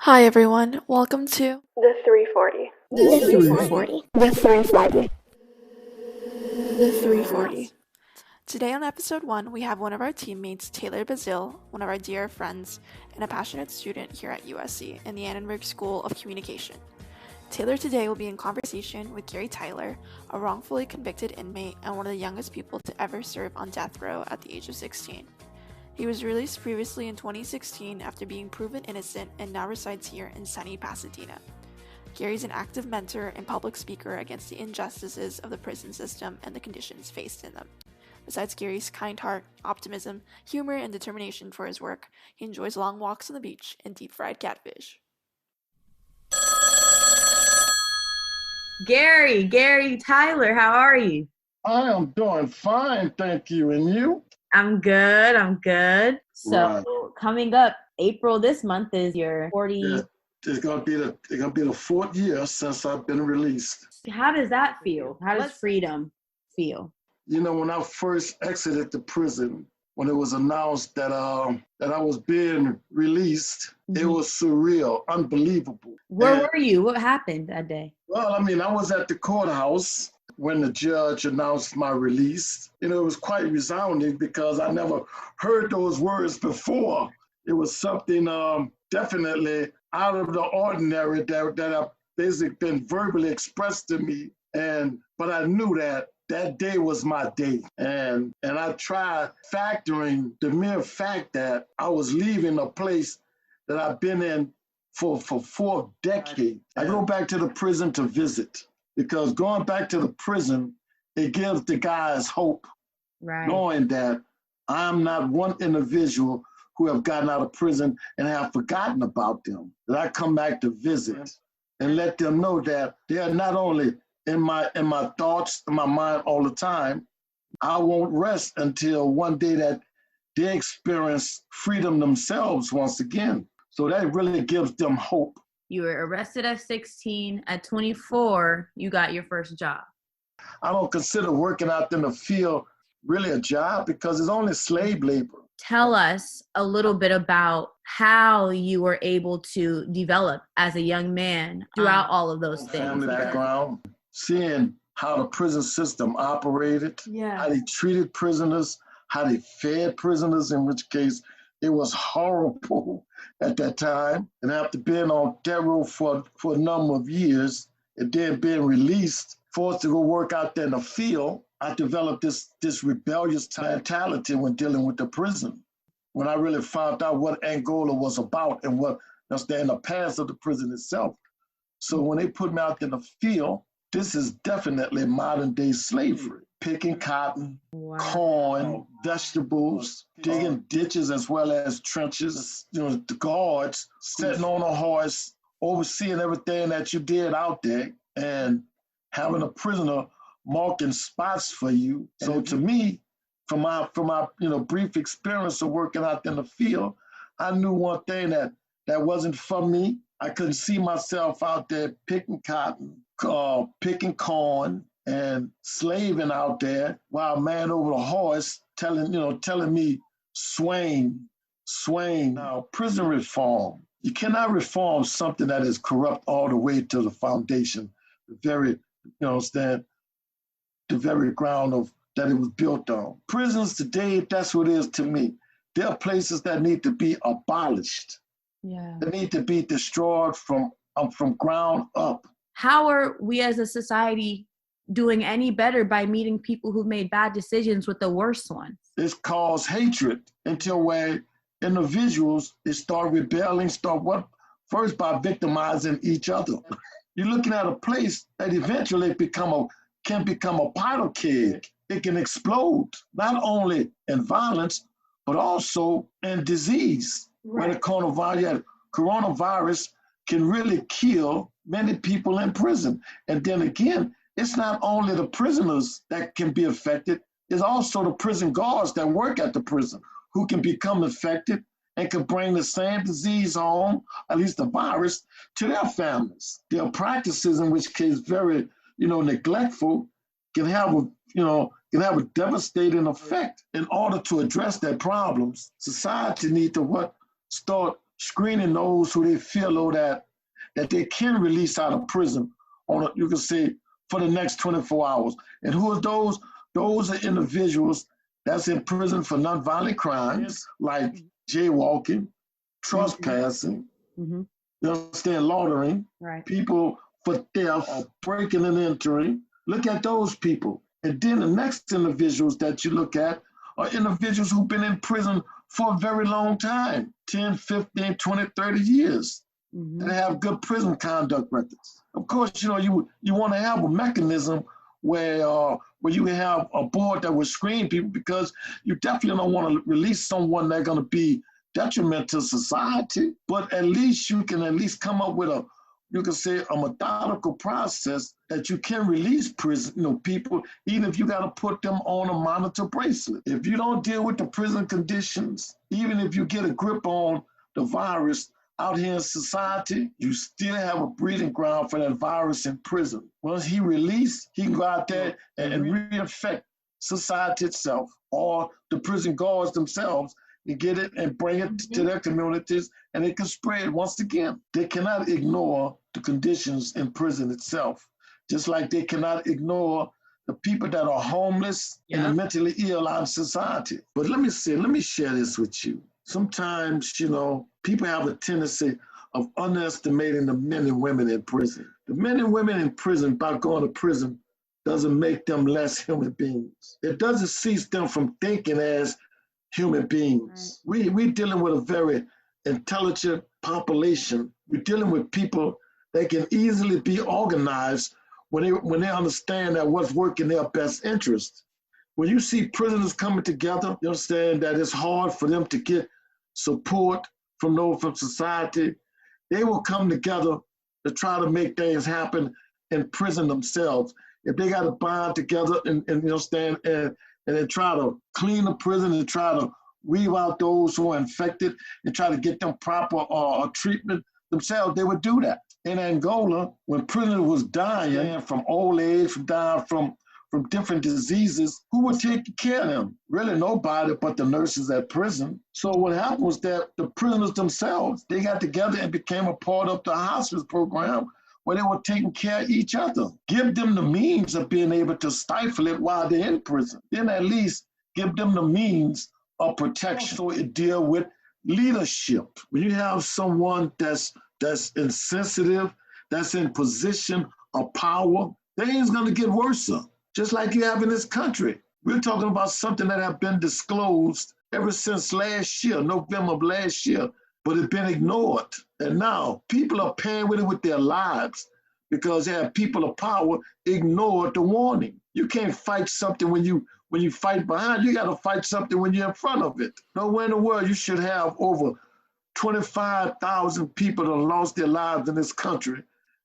Hi everyone, welcome to The 340. The 340. The 340. The 340. Today on episode 1, we have one of our teammates, Taylor Bazil, one of our dear friends, and a passionate student here at USC in the Annenberg School of Communication. Taylor today will be in conversation with Gary Tyler, a wrongfully convicted inmate and one of the youngest people to ever serve on death row at the age of 16. He was released previously in 2016 after being proven innocent and now resides here in sunny Pasadena. Gary's an active mentor and public speaker against the injustices of the prison system and the conditions faced in them. Besides Gary's kind heart, optimism, humor, and determination for his work, he enjoys long walks on the beach and deep-fried catfish. Gary Tyler, how are you? I am doing fine, thank you. And you? I'm good. So Right. Coming up, April this month is your 40. Yeah, it's gonna be the fourth year since I've been released. How does that feel? How does freedom feel? You know, when I first exited the prison, when it was announced that I was being released, it was surreal, unbelievable. Where were you? What happened that day? Well, I mean, I was at the courthouse when the judge announced my release. You know, it was quite resounding because I never heard those words before. It was something definitely out of the ordinary that basically been verbally expressed to me. But I knew that day was my day. And I tried factoring the mere fact that I was leaving a place that I've been in for 4 decades. I go back to the prison to visit, because going back to the prison, it gives the guys hope, Right. knowing that I'm not one individual who have gotten out of prison and have forgotten about them, that I come back to visit and let them know that they are not only in my thoughts, in my mind all the time. I won't rest until one day that they experience freedom themselves once again. So that really gives them hope. You were arrested at 16. At 24, you got your first job. I don't consider working out in the field really a job because it's only slave labor. Tell us a little bit about how you were able to develop as a young man throughout all of those things. Family background, seeing how the prison system operated, how they treated prisoners, how they fed prisoners, in which case it was horrible at that time. And after being on death row for a number of years and then being released, forced to go work out there in the field, I developed this rebellious mentality when dealing with the prison. When I really found out what Angola was about and what in the past of the prison itself. So when they put me out in the field, this is definitely modern day slavery. Picking cotton, corn, vegetables, digging ditches as well as trenches, the guards, sitting on a horse, overseeing everything that you did out there, and having a prisoner marking spots for you. So to me, from my brief experience of working out in the field, I knew one thing that wasn't for me. I couldn't see myself out there picking cotton, picking corn, and slaving out there while a man over the horse telling me, Swain. Now, prison reform. You cannot reform something that is corrupt all the way to the foundation, the very ground of that it was built on. Prisons today, that's what it is to me. There are places that need to be abolished. Yeah. They need to be destroyed from ground up. How are we as a society doing any better by meeting people who made bad decisions with the worst ones? It's caused hatred until where individuals they start rebelling, first by victimizing each other. You're looking at a place that eventually can become a powder keg. It can explode, not only in violence, but also in disease. Right. Where the coronavirus can really kill many people in prison. And then again, it's not only the prisoners that can be affected, it's also the prison guards that work at the prison who can become infected and can bring the same disease home, at least the virus, to their families. Their practices, in which case very, neglectful, can have a devastating effect. In order to address their problems, society needs to start screening those who they feel that they can release out of prison you can say, for the next 24 hours. And who are those? Those are individuals that's in prison for nonviolent crimes like jaywalking, trespassing, you understand, loitering, people for theft, breaking and entering. Look at those people. And then the next individuals that you look at are individuals who've been in prison for a very long time, 10, 15, 20, 30 years. And they have good prison conduct records. Of course, you want to have a mechanism where you have a board that will screen people, because you definitely don't want to release someone that's going to be detrimental to society. But at least you can come up with a methodical process that you can release prison, people, even if you got to put them on a monitor bracelet. If you don't deal with the prison conditions, even if you get a grip on the virus out here in society, you still have a breeding ground for that virus in prison. Once he released, he can go out there and reinfect society itself, or the prison guards themselves, and get it and bring it to their communities, and it can spread once again. They cannot ignore the conditions in prison itself, just like they cannot ignore the people that are homeless and the mentally ill out in society. But let me share this with you. Sometimes, people have a tendency of underestimating the men and women in prison. The men and women in prison, by going to prison, doesn't make them less human beings. It doesn't cease them from thinking as human beings. Right. We're dealing with a very intelligent population. We're dealing with people that can easily be organized when they understand that what's working in their best interest. When you see prisoners coming together, you understand that it's hard for them to get support from society. They will come together to try to make things happen in prison themselves. If they got to bond together and then try to clean the prison and try to weed out those who are infected and try to get them proper treatment themselves, they would do that. In Angola, when prisoners was dying from old age, from different diseases, who would take care of them? Really nobody but the nurses at prison. So what happened was that the prisoners themselves, they got together and became a part of the hospice program where they were taking care of each other. Give them the means of being able to stifle it while they're in prison. Then at least give them the means of protection. So it deal with leadership. When you have someone that's insensitive, that's in position of power, things gonna get worse. Just like you have in this country. We're talking about something that have been disclosed ever since last year, November of last year, but it's been ignored. And now people are paying with it with their lives because they have people of power ignored the warning. You can't fight something when you fight behind, you gotta fight something when you're in front of it. Nowhere in the world you should have over 25,000 people that lost their lives in this country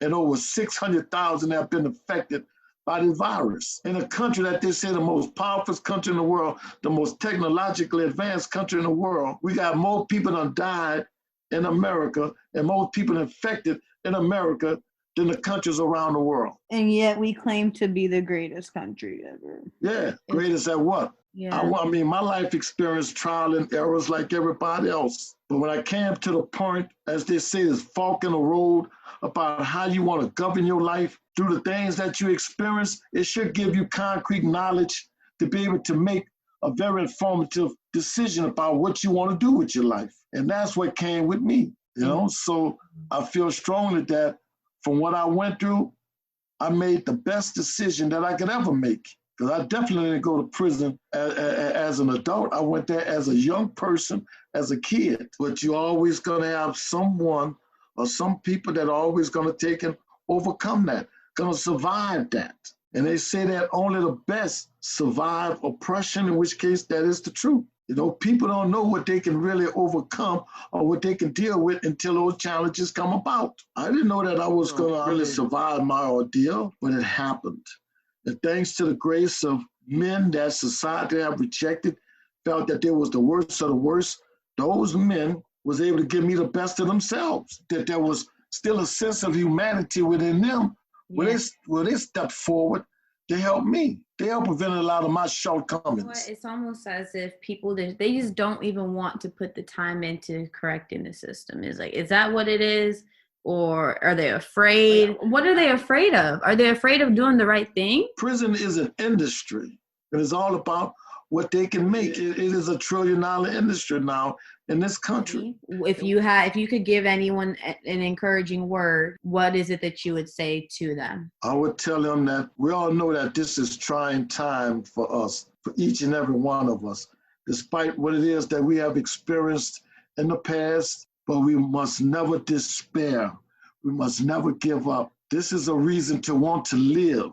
and over 600,000 that have been affected by the virus. In a country that they say the most powerful country in the world, the most technologically advanced country in the world, we got more people that died in America and more people infected in America than the countries around the world. And yet we claim to be the greatest country ever. Yeah, greatest at what? Yeah. I mean, my life experienced trial and errors like everybody else. But when I came to the point, as they say, there's fork in the road about how you want to govern your life through the things that you experience, it should give you concrete knowledge to be able to make a very informative decision about what you want to do with your life. And that's what came with me, So I feel strongly that from what I went through, I made the best decision that I could ever make. Because I definitely didn't go to prison as an adult. I went there as a young person, as a kid. But you're always going to have someone or some people that are always going to take and overcome that, going to survive that. And they say that only the best survive oppression, in which case that is the truth. People don't know what they can really overcome or what they can deal with until those challenges come about. I didn't know that I was going to really survive my ordeal, but it happened. And thanks to the grace of men that society have rejected, felt that they was the worst of the worst, those men was able to give me the best of themselves, that there was still a sense of humanity within them. When they stepped forward, They helped me. They helped prevent a lot of my You know shortcomings. what? It's almost as if people they just don't even want to put the time into correcting the system. Is that what it is? Or are they afraid? What are they afraid of? Are they afraid of doing the right thing? Prison is an industry. It is all about what they can make. It is a $1 trillion industry now in this country. If you could give anyone an encouraging word, what is it that you would say to them? I would tell them that we all know that this is trying time for us, for each and every one of us, despite what it is that we have experienced in the past, but we must never despair. We must never give up. This is a reason to want to live.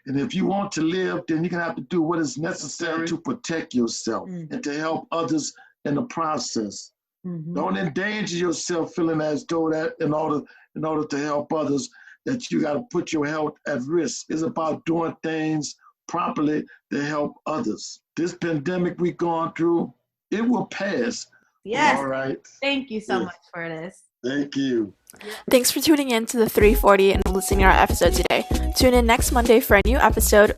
And if you want to live, then you're going to have to do what is necessary to protect yourself and to help others in the process. Don't endanger yourself feeling as though that in order to help others, that you got to put your health at risk. It's about doing things properly to help others. This pandemic we've gone through, it will pass. Yes. All right. Thank you so much for this. Thank you. Thanks for tuning in to the 340 and listening to our episode today. Tune in next Monday for a new episode.